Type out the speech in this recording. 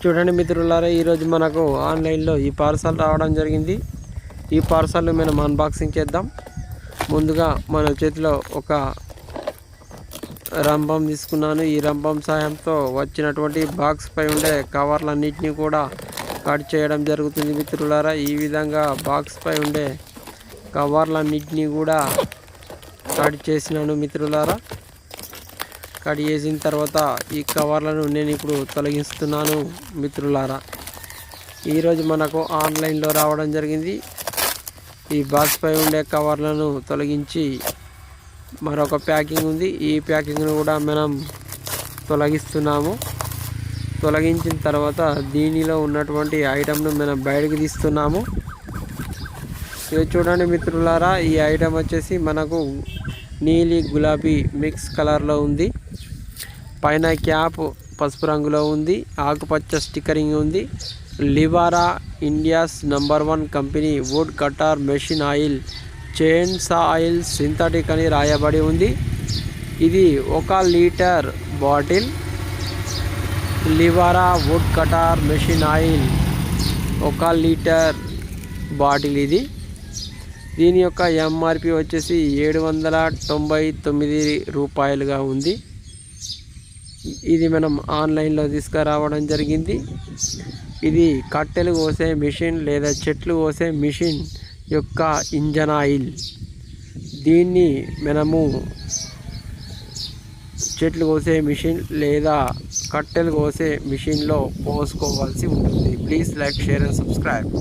చూడండి మిత్రులారా, ఈరోజు మనకు ఆన్లైన్లో ఈ పార్సల్ రావడం జరిగింది. ఈ పార్సల్ మనం అన్బాక్సింగ్ చేద్దాం. ముందుగా మన చేతిలో ఒక రంపం తీసుకున్నాను. ఈ రంపం సాయంతో వచ్చినటువంటి బాక్స్ పై ఉండే కవర్లన్నింటినీ కూడా కట్ చేయడం జరుగుతుంది మిత్రులారా. ఈ విధంగా బాక్స్ పై ఉండే కవర్లన్నింటినీ కూడా కట్ చేసినాను మిత్రులారా. కట్ చేసిన తర్వాత ఈ కవర్లను నేను ఇప్పుడు తొలగిస్తున్నాను మిత్రులారా. ఈరోజు మనకు ఆన్లైన్లో రావడం జరిగింది. ఈ బాక్స్ పై ఉండే కవర్లను తొలగించి మరొక ప్యాకింగ్ ఉంది. ఈ ప్యాకింగ్ను కూడా మనం తొలగిస్తున్నాము. తొలగించిన తర్వాత దీనిలో ఉన్నటువంటి ఐటమ్ను మనం బయటకు తీస్తున్నాము. ఇది చూడండి మిత్రులారా, ఈ ఐటమ్ వచ్చేసి మనకు నీలి గులాబీ మిక్స్ కలర్లో ఉంది. పైన క్యాప్ పసుపు రంగులో ఉంది. ఆకుపచ్చ స్టిక్కరింగ్ ఉంది. Livara India's #1 company wood cutter machine oil chainsaw oil synthetic అని రాయబడి ఉంది. ఇది 1 litre bottle. Livara wood cutter machine oil 1 litre bottle ఇది. దీని యొక్క ఎంఆర్పి వచ్చేసి 799 రూపాయలుగా ఉంది. ఇది మనం ఆన్లైన్లో తీసుకురావడం జరిగింది. ఇది కట్టెలు కోసే మిషన్ లేదా చెట్లు కోసే మిషన్ యొక్క ఇంజన్ ఆయిల్. దీన్ని మనము చెట్లు కోసే మిషన్ లేదా కట్టెలు కోసే మిషన్లో పోసుకోవాల్సి ఉంటుంది. Please like, share and subscribe.